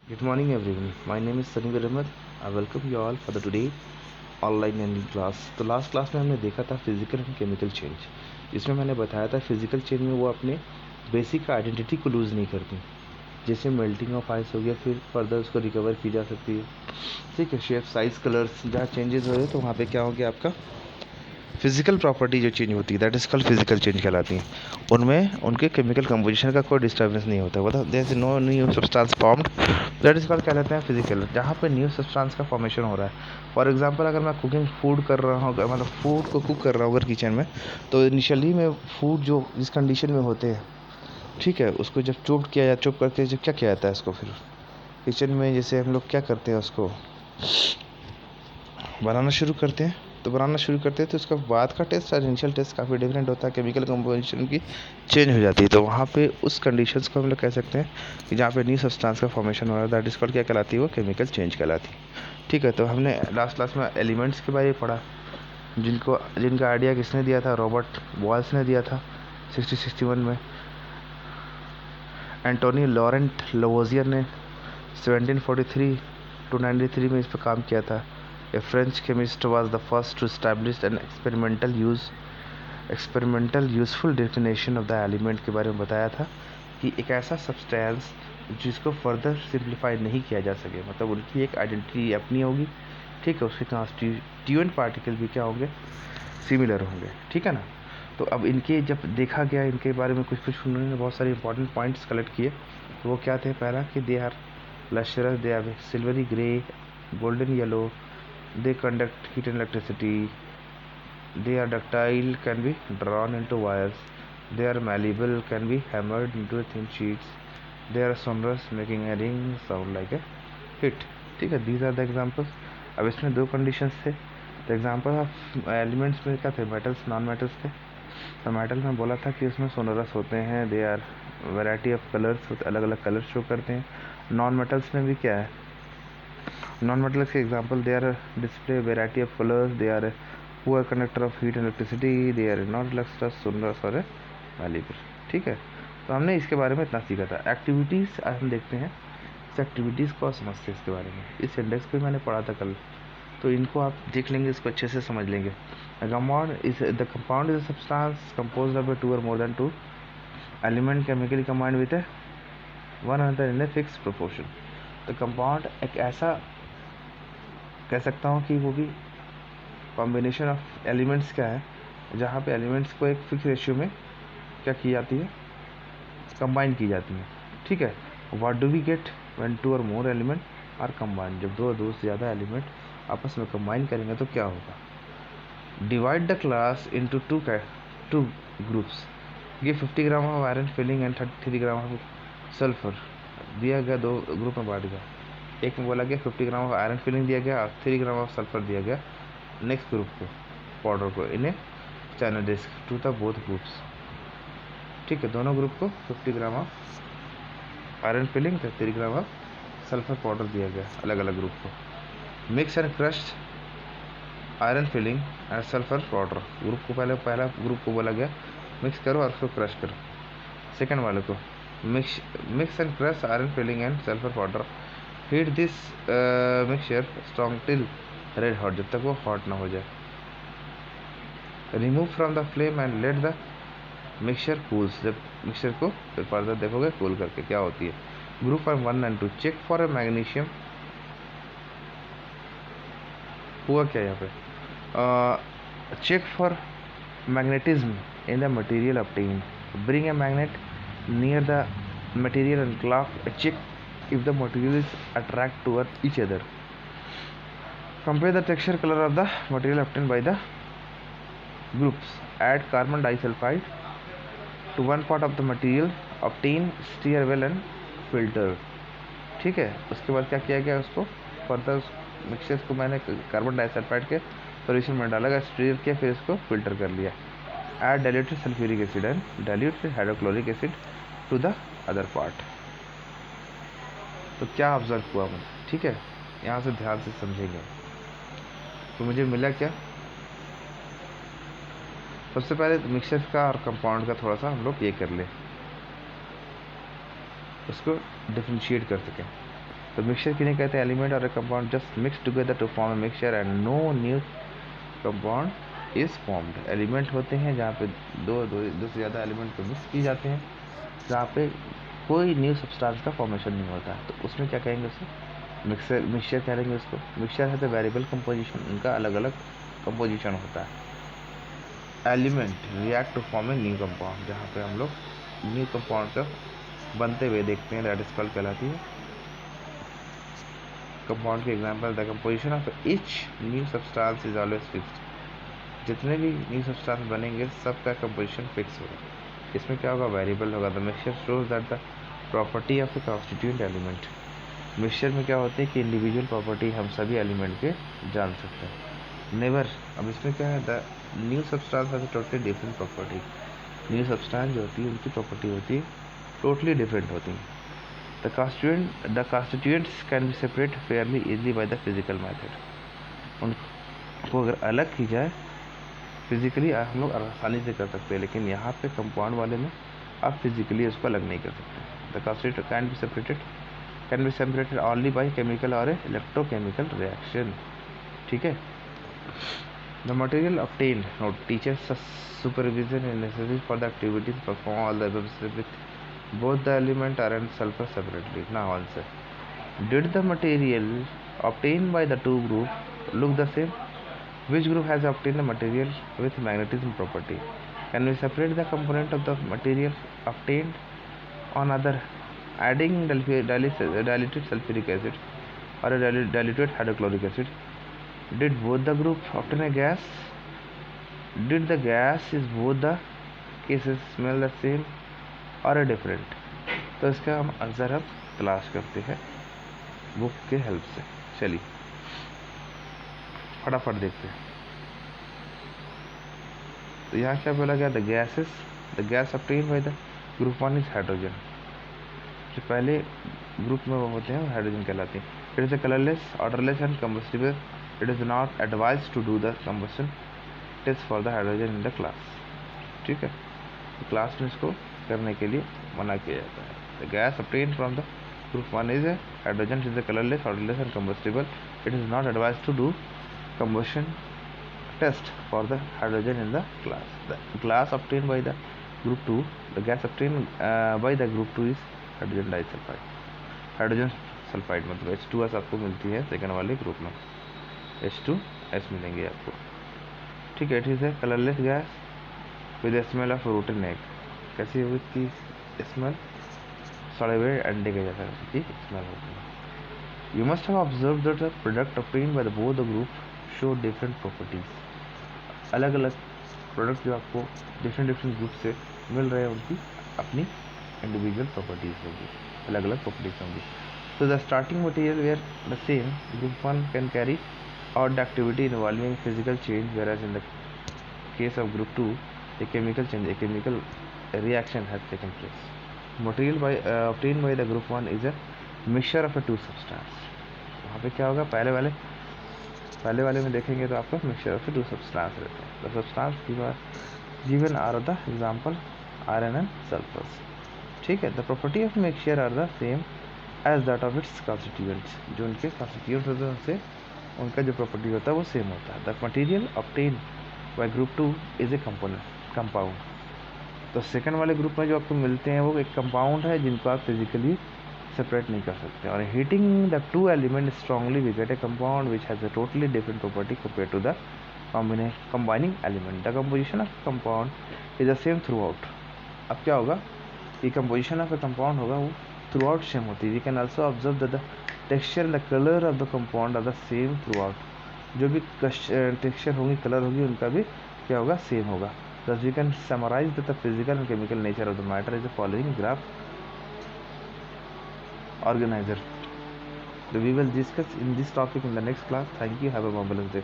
Good morning everyone. My name is Sunny Ahmed. I welcome you all for the today online learning class. तो last class में हमने देखा था physical and chemical change. इसमें मैंने बताया था फिजिकल चेंज में वो अपने बेसिक आइडेंटिटी को लूज़ नहीं करती, जैसे मेल्टिंग ऑफ आइस हो गया, फिर फर्दर उसको रिकवर की जा सकती है। ठीक है, शेप साइज कलर्स जहाँ चेंजेस हो रहे हैं तो वहाँ पे क्या हो गया, आपका फिजिकल प्रॉपर्टी जो चेंज होती है that is called physical change कहलाती हैं। उनमें उनके केमिकल कंपोजिशन का कोई डिस्टर्बेंस नहीं होता, मतलब there is no new substance formed, that is called कहलाते हैं फिजिकल, जहाँ पे न्यू सब्सटेंस का फॉर्मेशन हो रहा है। फॉर एग्जांपल अगर मैं कुकिंग फूड कर रहा हूँ, मतलब फूड को कुक कर रहा हूँ अगर किचन में, तो इनिशियली में फूड जो जिस कंडीशन में होते हैं, ठीक है, उसको जब चॉप किया या चॉप करके जब क्या किया जाता है उसको, फिर किचन में जैसे हम लोग क्या करते हैं, उसको बनाना शुरू करते हैं। तो बनाना शुरू करते हैं तो उसका बाद का टेस्ट और इनिशियल टेस्ट काफ़ी डिफरेंट होता है, केमिकल कंपोजिशन की चेंज हो जाती है। तो वहाँ पे उस कंडीशंस को हम लोग कह सकते हैं कि जहाँ पे न्यू सब्सटेंस का फॉर्मेशन हो रहा है, दैट इज कॉल्ड क्या कहलाती है, वो केमिकल चेंज कहलाती है। ठीक है, तो हमने लास्ट क्लास में एलिमेंट्स के बारे में पढ़ा, जिनका आइडिया किसने दिया था, रॉबर्ट बॉयल्स ने दिया था 1661 में। एंटोनी लॉरेंट लवोजियर ने 1743 टू 93 में इस पर काम किया था। A French chemist was the first to establish an experimental useful definition of the element के बारे में बताया था कि एक ऐसा सब्सटेंस जिसको फर्दर सिंप्लीफाई नहीं किया जा सके, मतलब उनकी एक आइडेंटिटी अपनी होगी। ठीक है, उसके कॉन्स्टिट्यूएंट पार्टिकल भी क्या होंगे, सिमिलर होंगे। ठीक है ना। तो अब इनके जब देखा गया, इनके बारे में कुछ उन्होंने बहुत सारे इंपॉर्टेंट पॉइंट्स कलेक्ट किए। तो वो क्या थे, पहला कि they are lustrous, they are silvery grey, golden yellow, they conduct heat and electricity, they are ductile, can be drawn into wires, they are malleable, can be hammered into thin sheets, they are sonorous, making a ring sound like a hit। ठीक है, these are the examples। अब इसमें दो conditions थे। तो example of elements में क्या थे, मेटल्स नॉन मेटल्स थे। तो मेटल में बोला था कि उसमें सोनरस होते हैं, they are variety of colours, अलग अलग कलर्स शो करते हैं। नॉन मेटल्स में भी क्या है, नॉन मेटल्स के example, they are display variety of colours, they are poor conductor of heat and electricity, they are not lustrous, sonorous और वैल्यूबल। ठीक है, तो हमने इसके बारे में इतना सीखा था। एक्टिविटीज़ आज हम देखते हैं, इस एक्टिविटीज़ को समझते हैं इसके बारे में। इस इंडेक्स को मैंने पढ़ा था कल, तो इनको आप देख लेंगे, इसको अच्छे से समझ लेंगे। Compound is a substance composed of two or more than two element chemically combined with one another in a fixed proportion। तो कंपाउंड एक ऐसा कह सकता हूँ कि वो भी कॉम्बिनेशन ऑफ एलिमेंट्स क्या है, जहाँ पे एलिमेंट्स को एक फिक्स रेशियो में क्या की जाती है, कंबाइन की जाती है। ठीक है, what do we get when two और मोर एलिमेंट आर कंबाइंड, जब दो से ज़्यादा एलिमेंट आपस में कंबाइन करेंगे तो क्या होगा। Divide the class into two groups, ये 50 gram of iron filing and 33 gram of sulphur दिया गया, दो ग्रुप में बांट गया। एक में बोला गया 50 ग्राम ऑफ आयरन फिलिंग दिया गया, 3 ग्राम ऑफ सल्फर दिया गया नेक्स्ट ग्रुप को, पाउडर को, इन्हें channel disc to the both groups. ठीक है, दोनों ग्रुप को 50 gram of iron filing, 3 gram of sulphur powder दिया गया अलग अलग ग्रुप को। Mix and crush iron filing and sulphur powder, group को पहला ग्रुप को बोला गया मिक्स करो और उसको क्रश करो। सेकेंड वाले को mix and crush iron filing and sulphur powder, heat this mixture strong till red hot, जब तक वो हॉट ना हो जाए। Remove from the flame and let the mixture cools, जब मिक्सचर को फिर फर्दर देखोगे कूल करके क्या होती है। Group 1 and 2 check for a magnesium, हुआ क्या यहाँ पे, check for magnetism in the material obtained, bring a magnet near the material and clock check if the materials attract toward each other, compare the texture color of the material obtained by the groups, add carbon disulfide to one part of the material, obtain stir well and filter। ठीक है, उसके बाद क्या किया गया, उसको further mixture को मैंने कार्बन डाइसल्फाइड के सॉल्यूशन में डाला गया, स्टीयर किया, फिर इसको फिल्टर कर लिया। Add diluted sulphuric acid and diluted hydrochloric acid to the other part. तो क्या ऑब्जर्व हुआ मुझे, ठीक है, यहाँ से ध्यान से समझेंगे। तो मुझे मिला क्या, सबसे पहले मिक्सचर का और कंपाउंड का थोड़ा सा हम लोग ये कर ले, उसको डिफ्रेंशिएट कर सकें। तो मिक्सचर किन्हें कहते हैं? एलिमेंट और compound just mix together to form a mixture and no new compound is formed. Element होते हैं जहाँ पे दो से ज़्यादा एलिमेंट को मिक्स किए जाते हैं, जहाँ पे कोई न्यू सब्सटेंस का फॉर्मेशन नहीं होता है, तो उसमें क्या कहेंगे? उसे मिक्सचर कहेंगे उसको। मिक्सचर है तो वेरिएबल कंपोजिशन, उनका अलग अलग कंपोजिशन होता है। Element react to form a new compound, जहाँ पे हम लोग न्यू कंपाउंड का बनते हुए देखते हैं, दैट इज कॉल्ड कहलाती है। कंपाउंड के example, the composition of each new substance is always fixed. जितने भी न्यू सब्सटेंस बनेंगे सबका कंपोजिशन फिक्स होगा। इसमें क्या होगा? वेरिएबल होगा। The mixture shows that the property of A constituent element. Mixture में क्या होते हैं कि इंडिविजुअल प्रॉपर्टी हम सभी एलिमेंट के जान सकते हैं। नेवर, अब इसमें क्या है? The new substance has totally different property. New substance जो होती है उनकी प्रॉपर्टी होती है टोटली डिफरेंट होती है। The constituents can be separate Fairlie easily by the physical method. उनको अगर अलग की जाए फिजिकली हम लोग आसानी से कर सकते हैं, लेकिन यहाँ पे कंपाउंड वाले में आप फिजिकली उसको अलग नहीं कर सकते। The constituent can be separated only by chemical और इलेक्ट्रोकेमिकल रिएक्शन। ठीक है। The material obtained, note, teacher's supervision is necessary for the activity to perform all the above steps with both the element iron and sulfur separately. Now answer. Did the material obtained by the two groups look the same? Which group has obtained the material with magnetism property? Can we separate the component of the material obtained on other adding diluted sulfuric acid or a diluted hydrochloric acid? Did both the group obtain a gas? Did the gas is both the cases smell the same or a different? तो इसका हम answer हम तलाश करते हैं book के help से। चलिए फटाफट देखते हैं। तो यहाँ क्या बोला गया? The gas obtained by the group 1 is hydrogen. जो पहले ग्रुप में वो होते हैं हाइड्रोजन कहलाते हैं। It is a colourless, odourless and combustible. It is not advised to do the combustion test for the hydrogen in the class। ठीक है, तो क्लास में इसको करने के लिए मना किया जाता है। The gas obtained from the group 1 is a hydrogen, is a colorless, odorless and combustible. It is not advised to do combustion test for the hydrogen in the class। The gas obtained by the group 2, the gas obtained by the group 2 is hydrogen disulfide। Hydrogen sulphide मतलब H2S आपको मिलती है second वाले group में, H2S मिलेंगे आपको। ठीक है। It is a colourless gas with smell of rotten egg. कैसी होगी इसकी स्मेल? सड़े हुए अंडे के जैसा की स्मेल होती है। You must have observe that the product obtained by the both the group show different properties. अलग अलग प्रोडक्ट जो आपको डिफरेंट ग्रुप से मिल रहे हैं उनकी अपनी इंडिविजुअल प्रॉपर्टीज होगी, अलग अलग प्रॉपर्टीज होंगी। So the starting material were the same. Group 1 can carry out the activity involving physical change, whereas in the case of group 2, a chemical reaction has taken place. Material obtained by the group 1 is a mixture of a two substance। वहाँ पे क्या होगा? पहले वाले में देखेंगे तो आपको mixture of a two substance रहते हैं। The substance given are the example iron and sulfur। ठीक है। The property of mixture are the same as that of its constituents. जो उनके कॉन्स्टिट्यूएंट्स होते हैं उनसे उनका जो प्रॉपर्टी होता है वो सेम होता है। The material obtain bye group 2 is a compound. तो सेकंड वाले ग्रुप में जो आपको मिलते हैं वो एक कंपाउंड है जिनको आप फिजिकली सेपरेट नहीं कर सकते। और heating the two element strongly we get a compound which has a totally different property compare to the combining element. The composition of compound is the same throughout. अब क्या होगा कि composition of A compound होगा वो through out same होती है। We can also observe that the texture and the colour of the compound are the same throughout. जो भी टेक्सचर होंगी, कलर होगी, उनका भी क्या होगा? सेम होगा। Thus we can summarize that the physical and chemical nature of the matter is the following graph organizer. So we will discuss in this topic in the next class. Thank you. Have a marvelous day.